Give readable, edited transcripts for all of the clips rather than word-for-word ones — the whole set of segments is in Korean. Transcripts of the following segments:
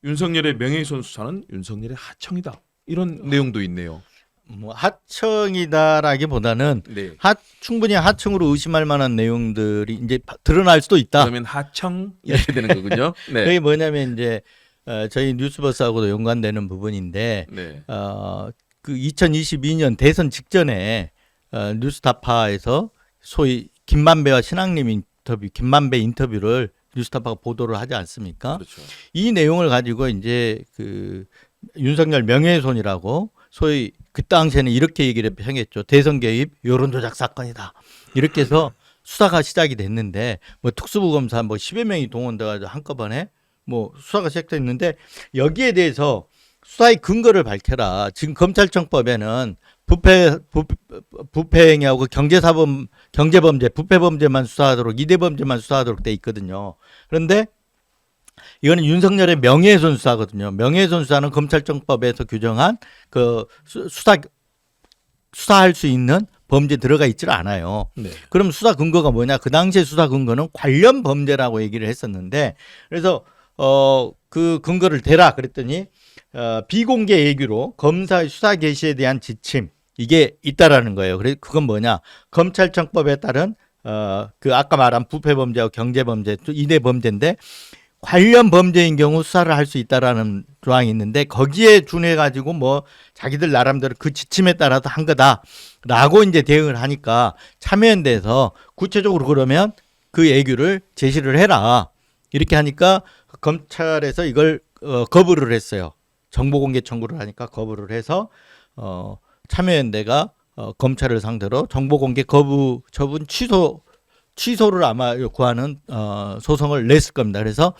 윤석열의 명예훼손 수사는 윤석열의 하청이다. 이런 내용도 있네요. 뭐 하청이다라기보다는 네. 충분히 하청으로 의심할 만한 내용들이 이제 드러날 수도 있다. 그러면 하청 이렇게 되는 거군요. 네. 그게 뭐냐면 이제 저희 뉴스버스하고도 연관되는 부분인데 네. 그 2022년 대선 직전에 뉴스타파에서 소위 김만배와 신앙님 인터뷰, 김만배 인터뷰를 뉴스타파가 보도를 하지 않습니까? 그렇죠. 이 내용을 가지고 이제 그 윤석열 명예훼손이라고 소위 그 당시에는 이렇게 얘기를 했죠. 대선 개입 여론조작 사건이다. 이렇게 해서 수사가 시작이 됐는데 뭐 특수부 검사 뭐 10여 명이 동원돼가지고 한꺼번에 뭐 수사가 시작됐는데 여기에 대해서 수사의 근거를 밝혀라. 지금 검찰청법에는 부패 행위하고 경제사범, 경제범죄, 부패범죄만 수사하도록 2대 범죄만 수사하도록 돼 있거든요. 그런데 이거는 윤석열의 명예훼손 수사거든요. 명예훼손 수사는 검찰청법에서 규정한 그 수사할 수 있는 범죄 들어가 있질 않아요. 네. 그럼 수사 근거가 뭐냐? 그 당시에 수사 근거는 관련 범죄라고 얘기를 했었는데 그래서 그 근거를 대라 그랬더니 비공개 예규로 검사의 수사 개시에 대한 지침 이게 있다라는 거예요. 그래서 그건 뭐냐? 검찰청법에 따른 그 아까 말한 부패범죄와 경제범죄 2대 범죄인데 관련 범죄인 경우 수사를 할 수 있다라는 조항이 있는데 거기에 준해 가지고 뭐 자기들 나름대로 그 지침에 따라서 한 거다라고 이제 대응을 하니까 참여연대에서 구체적으로 그러면 그 예규를 제시를 해라 이렇게 하니까 검찰에서 이걸 거부를 했어요. 정보공개 청구를 하니까 거부를 해서 참여연대가 검찰을 상대로 정보공개 거부 처분 취소를 아마 구하는 소송을 냈을 겁니다. 그래서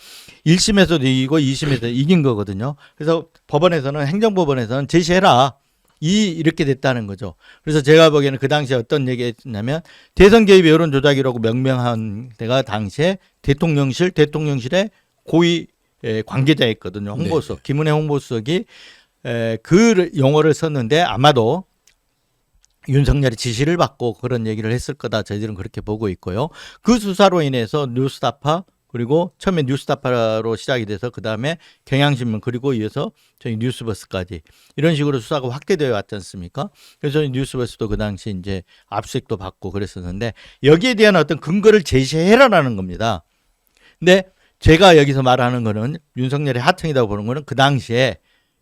1심에서도 이기고 2심에서 이긴 거거든요. 그래서 법원에서는 행정법원에서는 제시해라. 이렇게 됐다는 거죠. 그래서 제가 보기에는 그 당시에 어떤 얘기했냐면 대선 개입 여론 조작이라고 명명한 데가 당시에 대통령실의 고위 관계자였거든요. 홍보수석. 김은혜 홍보수석이 그 용어를 썼는데 아마도 윤석열이 지시를 받고 그런 얘기를 했을 거다. 저희들은 그렇게 보고 있고요. 그 수사로 인해서 뉴스타파 그리고 처음에 뉴스타파로 시작이 돼서 그다음에 경향신문 그리고 이어서 저희 뉴스버스까지 이런 식으로 수사가 확대되어 왔지 않습니까? 그래서 저희 뉴스버스도 그 당시 이제 압수수색도 받고 그랬었는데 여기에 대한 어떤 근거를 제시해라라는 겁니다. 근데 제가 여기서 말하는 거는 윤석열의 하청이라고 보는 거는 그 당시에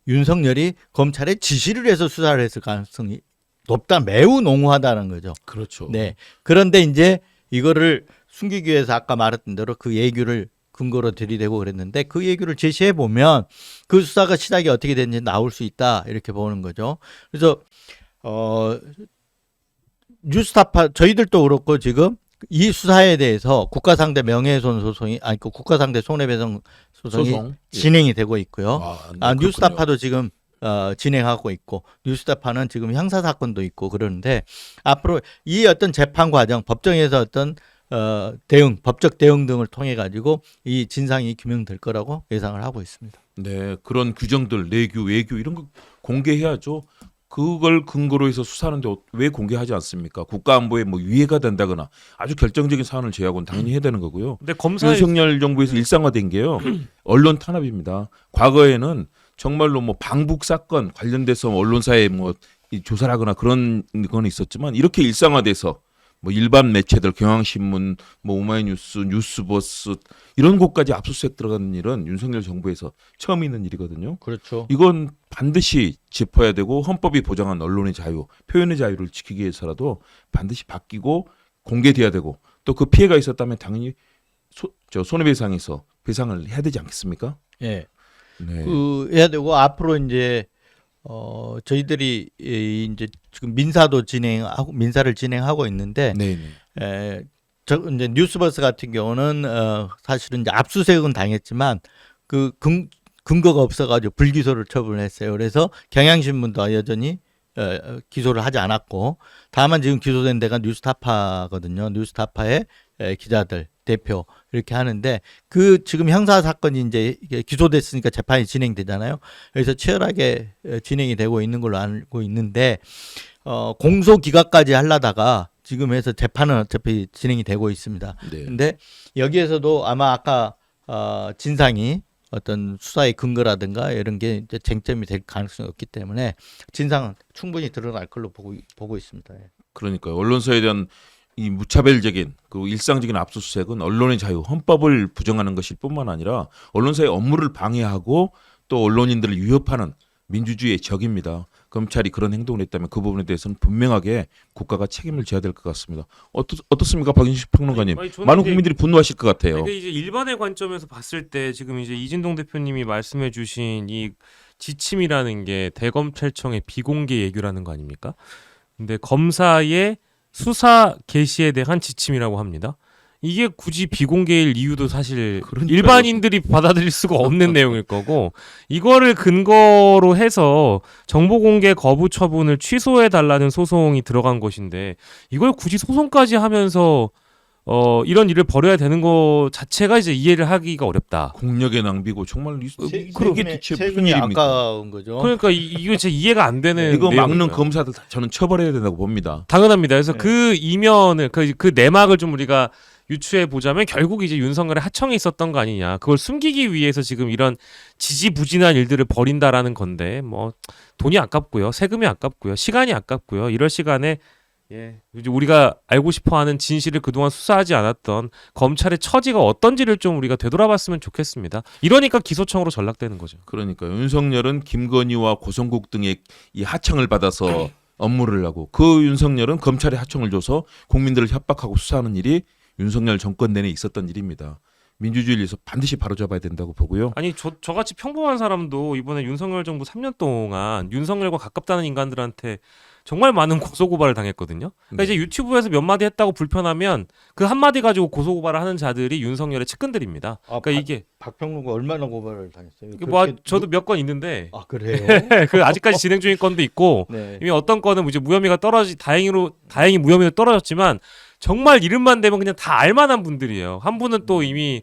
윤석열이 검찰에 지시를 해서 수사를 했을 가능성이 높다, 매우 농후하다는 거죠. 그렇죠. 네. 그런데 이제 이거를 숨기기 위해서 아까 말했던 대로 그 예규를 근거로 들이대고 그랬는데 그 예규를 제시해 보면 그 수사가 시작이 어떻게 됐는지 나올 수 있다 이렇게 보는 거죠. 그래서 뉴스타파 저희들도 그렇고 지금 이 수사에 대해서 국가상대 명예훼손 소송이 그 국가상대 손해배상 소송이 진행이 되고 있고요. 뉴스타파도 지금 진행하고 있고 뉴스타파는 지금 형사 사건도 있고 그러는데 앞으로 이 어떤 재판 과정 법정에서 어떤 법적 대응 등을 통해 가지고 이 진상이 규명될 거라고 예상을 하고 있습니다. 네, 그런 규정들 내규, 외규 이런 거 공개해야죠. 그걸 근거로 해서 수사하는데 왜 공개하지 않습니까? 국가안보에 뭐 위해가 된다거나 아주 결정적인 사안을 제외하고는 당연히 해야 되는 거고요. 근데 윤석열 정부에서 일상화된 게요. 언론 탄압입니다. 과거에는 정말로 뭐 방북 사건 관련돼서 언론사에 뭐 조사를 하거나 그런 건 있었지만 이렇게 일상화돼서 뭐 일반 매체들 경향신문, 뭐 오마이뉴스, 뉴스버스 이런 곳까지 압수수색 들어가는 일은 윤석열 정부에서 처음 있는 일이거든요. 그렇죠. 이건 반드시 짚어야 되고 헌법이 보장한 언론의 자유, 표현의 자유를 지키기 위해서라도 반드시 바뀌고 공개돼야 되고 또 그 피해가 있었다면 당연히 손해배상에서 배상을 해야 되지 않겠습니까? 예. 네. 해야 되고 앞으로 이제 저희들이 이제 지금 민사를 진행하고 있는데 이제 뉴스버스 같은 경우는 사실은 이제 압수수색은 당했지만 그 근거가 없어가지고 불기소를 처분했어요. 그래서 경향신문도 여전히 기소를 하지 않았고 다만 지금 기소된 데가 뉴스타파거든요. 뉴스타파의 기자들 대표 이렇게 하는데 그 지금 형사 사건이 이제 기소됐으니까 재판이 진행되잖아요. 그래서 치열하게 진행이 되고 있는 걸로 알고 있는데 공소 기각까지 하려다가 지금 해서 재판은 어차피 진행이 되고 있습니다. 네. 근데 여기에서도 아마 아까 진상이 어떤 수사의 근거라든가 이런 게 이제 쟁점이 될 가능성이 없기 때문에 진상은 충분히 드러날 걸로 보고 있습니다. 예. 그러니까요. 언론사에 대한 이 무차별적인 그 일상적인 압수수색은 언론의 자유, 헌법을 부정하는 것일 뿐만 아니라 언론사의 업무를 방해하고 또 언론인들을 위협하는 민주주의의 적입니다. 검찰이 그런 행동을 했다면 그 부분에 대해서는 분명하게 국가가 책임을 져야 될 것 같습니다. 어떻습니까, 박인식 평론가님? 아니, 저는 많은 이제- 국민들이 분노하실 것 같아요. 근데 이제 일반의 관점에서 봤을 때 지금 이제 이진동 대표님이 말씀해주신 이 지침이라는 게 대검찰청의 비공개 예규라는 거 아닙니까? 근데 검사의 수사 개시에 대한 지침이라고 합니다. 이게 굳이 비공개일 이유도 사실 그러니까요. 일반인들이 받아들일 수가 없는 내용일 거고 이거를 근거로 해서 정보 공개 거부 처분을 취소해 달라는 소송이 들어간 것인데 이걸 굳이 소송까지 하면서 이런 일을 벌여야 되는 거 자체가 이제 이해를 하기가 어렵다. 공력의 낭비고 정말 이게 대체 무슨 세금이 일입니까? 아까운 거죠. 그러니까 이거 진짜 이해가 안 되는 이거 막는 내용이고요. 검사들 다 저는 처벌해야 된다고 봅니다. 당연합니다. 그래서 네. 그 이면을 그 내막을 좀 우리가 유추해 보자면 결국 이제 윤석열의 하청이 있었던 거 아니냐. 그걸 숨기기 위해서 지금 이런 지지부진한 일들을 벌인다라는 건데 뭐 돈이 아깝고요, 세금이 아깝고요, 시간이 아깝고요. 이럴 시간에 이제 우리가 알고 싶어하는 진실을 그동안 수사하지 않았던 검찰의 처지가 어떤지를 좀 우리가 되돌아봤으면 좋겠습니다. 이러니까 기소청으로 전락되는 거죠. 그러니까 윤석열은 김건희와 고성국 등의 이 하청을 받아서 업무를 하고 그 윤석열은 검찰에 하청을 줘서 국민들을 협박하고 수사하는 일이 윤석열 정권 내내 있었던 일입니다. 민주주의를 위해서 반드시 바로잡아야 된다고 보고요. 아니 저같이 평범한 사람도 이번에 윤석열 정부 3년 동안 윤석열과 가깝다는 인간들한테 정말 많은 고소고발을 당했거든요. 그러니까 이제 유튜브에서 몇 마디 했다고 불편하면 그 한 마디 가지고 고소고발을 하는 자들이 윤석열의 측근들입니다. 그러니까 이게 박평론가 얼마나 고발을 당했어요? 뭐 저도 몇 건 있는데 아 그래요? 그 아직까지 진행 중인 건도 있고 네. 이미 어떤 건은 이제 무혐의가 다행히 무혐의가 떨어졌지만 정말 이름만 대면 그냥 다 알만한 분들이에요. 한 분은 또 이미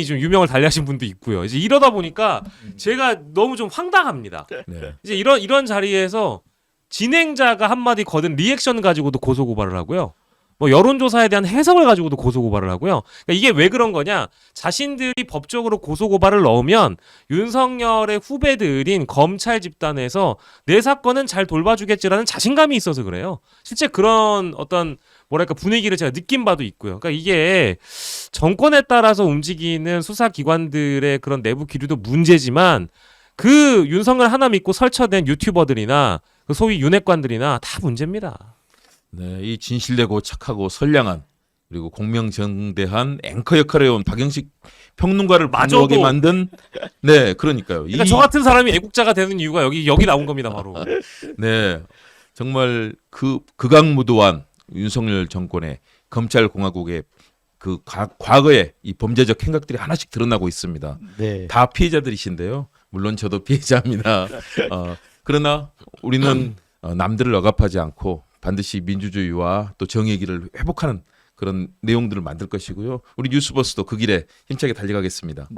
좀 유명을 달리하신 분도 있고요. 이제 이러다 보니까 제가 너무 좀 황당합니다. 네. 이제 이런 자리에서 진행자가 한마디 거둔 리액션 가지고도 고소고발을 하고요. 뭐 여론조사에 대한 해석을 가지고도 고소고발을 하고요. 그러니까 이게 왜 그런 거냐? 자신들이 법적으로 고소고발을 넣으면 윤석열의 후배들인 검찰 집단에서 내 사건은 잘 돌봐주겠지라는 자신감이 있어서 그래요. 실제 그런 어떤 뭐랄까 분위기를 제가 느낀 바도 있고요. 그러니까 이게 정권에 따라서 움직이는 수사기관들의 그런 내부 기류도 문제지만 그 윤석열 하나 믿고 설쳐된 유튜버들이나 그 소위 윤핵관들이나 다 문제입니다. 네, 이 진실되고 착하고 선량한 그리고 공명정대한 앵커 역할을 해온 박영식 평론가를 마저도. 분노하게 만든 네, 그러니까요. 그러니까 저 같은 사람이 애국자가 되는 이유가 여기 나온 겁니다, 바로. 네, 정말 그 극악무도한 윤석열 정권의 검찰공화국의 그 과거의 이 범죄적 행각들이 하나씩 드러나고 있습니다. 네. 다 피해자들이신데요. 물론 저도 피해자입니다. 그러나 우리는 남들을 억압하지 않고 반드시 민주주의와 또 정의의 길을 회복하는 그런 내용들을 만들 것이고요. 우리 뉴스버스도 그 길에 힘차게 달려가겠습니다.